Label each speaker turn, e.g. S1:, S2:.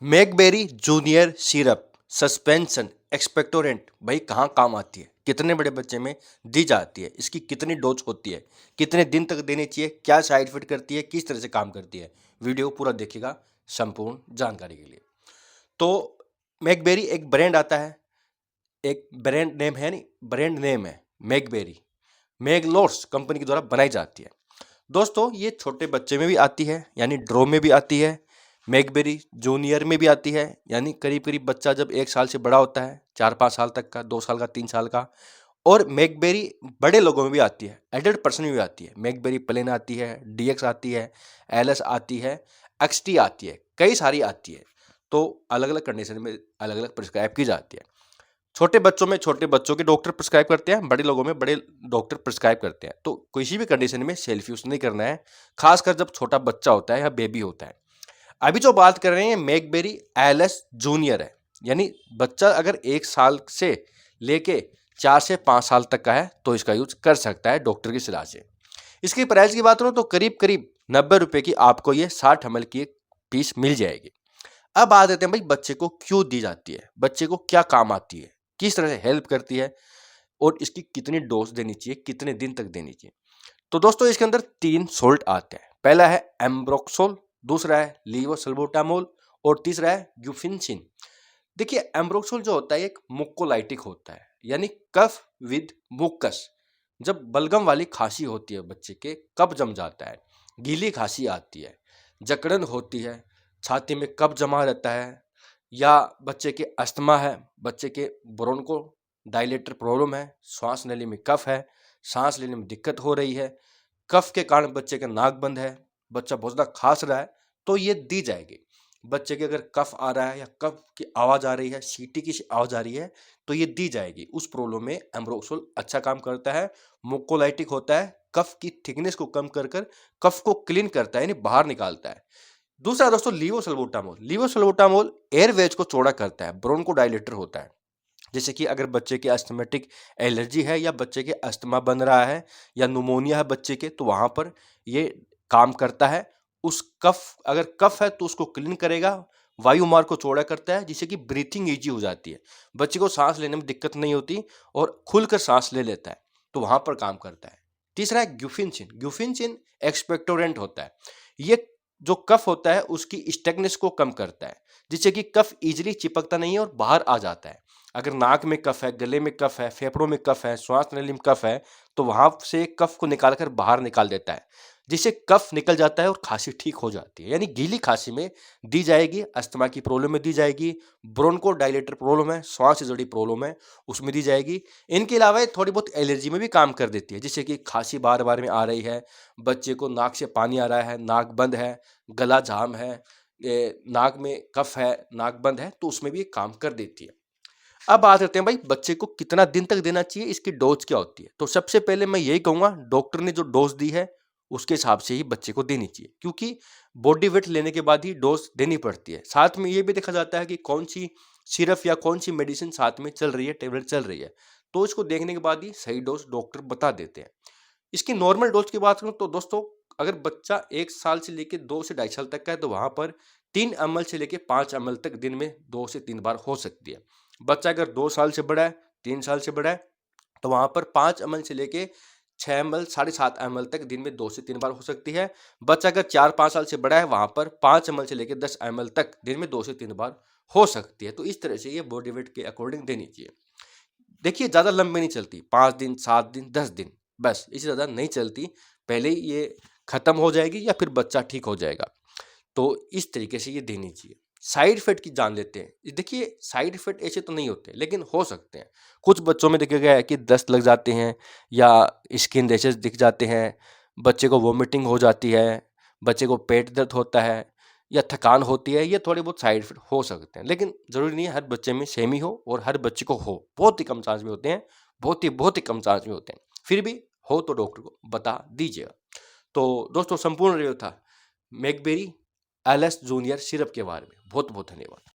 S1: मैकबेरी junior syrup suspension expectorant भाई कहाँ काम आती है, कितने बड़े बच्चे में दी जाती है, इसकी कितनी डोज होती है, कितने दिन तक देनी चाहिए, क्या साइड इफेक्ट करती है, किस तरह से काम करती है। वीडियो पूरा देखिएगा संपूर्ण जानकारी के लिए। तो मैकबेरी एक ब्रांड आता है, एक ब्रांड नेम है, नहीं ब्रांड नेम है मैकबेरी, मैगलोर्स कंपनी के द्वारा बनाई जाती है। दोस्तों ये छोटे बच्चे में भी आती है, यानी ड्रो में भी आती है, मैकबेरी जूनियर में भी आती है, यानी करीब करीब बच्चा जब 1 साल से बड़ा होता है, 4-5 साल तक का, 2 साल का, 3 साल का। और मैकबेरी बड़े लोगों में भी आती है, एडल्ट पर्सन में भी आती है। मैकबेरी प्लेन आती है, डीएक्स आती है, एलएस आती है, एक्सटी आती है, कई सारी आती है। तो अलग अलग कंडीशन में अलग अलग प्रिस्क्राइब की जाती है। छोटे बच्चों में छोटे बच्चों के डॉक्टर प्रिस्क्राइब करते हैं, बड़े लोगों में बड़े डॉक्टर प्रिस्क्राइब करते हैं। तो किसी भी कंडीशन में सेल्फ यूज नहीं करना है, खासकर जब छोटा बच्चा होता है या बेबी होता है। अभी जो बात कर रहे हैं मैकबेरी एलएस जूनियर है, यानी बच्चा अगर 1 साल से लेके 4 से 5 साल तक का है तो इसका यूज कर सकता है डॉक्टर की सलाह से। इसकी प्राइस की बात करूं तो करीब करीब 90 रुपए की आपको ये 60 ml की एक पीस मिल जाएगी। अब बात करते हैं भाई बच्चे को क्यों दी जाती है, बच्चे को क्या काम आती है, किस तरह से हेल्प करती है और इसकी कितनी डोज देनी चाहिए, कितने दिन तक देनी चाहिए। तो दोस्तों इसके अंदर 3 सोल्ट आते हैं। पहला है एम्ब्रोक्सोल, दूसरा है लीवोसल्बुटामोल और तीसरा है ग्यूफिनसिन। देखिए एम्ब्रोक्सोल जो होता है एक मुकोलाइटिक होता है, यानी कफ विद मुकस। जब बलगम वाली खांसी होती है, बच्चे के कफ जम जाता है, गीली खांसी आती है, जकड़न होती है, छाती में कफ जमा रहता है, या बच्चे के अस्थमा है, बच्चे के ब्रोंको डायलेटर प्रॉब्लम है, श्वास नली में कफ है, सांस लेने में दिक्कत हो रही है, कफ के कारण बच्चे का नाक बंद है, बच्चा बहुत ज़्यादा खांस रहा है, तो ये दी जाएगी। बच्चे के अगर कफ आ रहा है या कफ की आवाज़ आ रही है, सीटी की आवाज़ आ रही है, तो ये दी जाएगी। उस प्रॉब्लम में एम्ब्रोक्सोल अच्छा काम करता है। मुकोलाइटिक होता है, कफ की थिकनेस को कम कर कर कफ को क्लीन करता है, यानी बाहर निकालता है। दूसरा दोस्तों लीवोसल्बुटामोल, लीवोसल्बुटामोल एयरवेज को चौड़ा करता है, ब्रोंकोडायलेटर होता है। जैसे कि अगर बच्चे के अस्थमेटिक एलर्जी है, या बच्चे के अस्थमा बन रहा है, या न्यूमोनिया है बच्चे के, तो वहां पर ये काम करता है। उस कफ अगर कफ है तो उसको क्लीन करेगा, वायु मार्ग को चौड़ा करता है, जिससे कि ब्रीथिंग इजी हो जाती है, बच्चे को सांस लेने में दिक्कत नहीं होती और खुलकर सांस ले लेता है, तो वहां पर काम करता है। तीसरा है ग्यूफिनसिन, ग्यूफिनसिन एक्सपेक्टोरेंट होता है। ये जो कफ होता है उसकी स्टेगनेस को कम करता है, जिससे कि कफ इजीली चिपकता नहीं है और बाहर आ जाता है। अगर नाक में कफ है, गले में कफ है, फेफड़ों में कफ है, श्वास नली में कफ है, तो वहां से कफ को निकालकर बाहर निकाल देता है, जिससे कफ निकल जाता है और खांसी ठीक हो जाती है। यानी गीली खांसी में दी जाएगी, अस्थमा की प्रॉब्लम में दी जाएगी, ब्रोंको डायलेटर प्रॉब्लम है, श्वास से जुड़ी प्रॉब्लम है, उसमें दी जाएगी। इनके अलावा ये थोड़ी बहुत एलर्जी में भी काम कर देती है, जिससे कि खांसी बार बार में आ रही है, बच्चे को नाक से पानी आ रहा है, नाक बंद है, गला जाम है, नाक में कफ है, नाक बंद है, तो उसमें भी ये काम कर देती है। अब बात करते हैं भाई बच्चे को कितना दिन तक देना चाहिए, इसकी डोज क्या होती है। तो सबसे पहले मैं यही कहूंगा डॉक्टर ने जो डोज दी है उसके हिसाब से ही बच्चे को देनी चाहिए, क्योंकि बॉडी वेट लेने के बाद ही डोज देनी पड़ती है। साथ में ये भी देखा जाता है कि कौन सी सिरप या कौन सी मेडिसिन साथ में चल रही है, टेबलेट चल रही है, तो इसको देखने के बाद ही सही डोज डॉक्टर बता देते हैं। इसकी नॉर्मल डोज की बात करूं तो दोस्तों अगर बच्चा 1 साल से लेकर 2 से 2.5 साल तक का है, तो वहां पर 3 ml से लेकर 5 ml तक दिन में 2 से 3 बार हो सकती है। बच्चा अगर 2 साल से बड़ा है, 3 साल से बड़ा है, तो वहां पर 5 ml से लेके 6 ml, 7.5 ml तक दिन में 2 से 3 बार हो सकती है। बच्चा अगर 4-5 साल से बड़ा है, वहां पर 5 ml से लेकर 10 ml तक दिन में 2 से 3 बार हो सकती है। तो इस तरह से ये बॉडी वेट के अकॉर्डिंग देनी चाहिए। देखिए ज़्यादा लंबी नहीं चलती, 5 दिन, 7 दिन, 10 दिन, बस इससे ज़्यादा नहीं चलती। पहले ही ये खत्म हो जाएगी या फिर बच्चा ठीक हो जाएगा। तो इस तरीके से ये देनी चाहिए। साइड इफेक्ट की जान लेते हैं। देखिए साइड इफेक्ट ऐसे तो नहीं होते, लेकिन हो सकते हैं। कुछ बच्चों में देखा गया है कि दस्त लग जाते हैं, या स्किन रैशेस दिख जाते हैं, बच्चे को वोमिटिंग हो जाती है, बच्चे को पेट दर्द होता है, या थकान होती है। ये थोड़े बहुत साइड इफेक्ट हो सकते हैं, लेकिन ज़रूरी नहीं है हर बच्चे में सेम ही हो और हर बच्चे को हो। बहुत ही कम चांस में होते हैं, बहुत ही कम चांस में होते हैं। फिर भी हो तो डॉक्टर को बता दीजिएगा। तो दोस्तों संपूर्ण रिव्यू था मैकबेरी एलएस जूनियर सिरप के बारे में। बहुत बहुत धन्यवाद।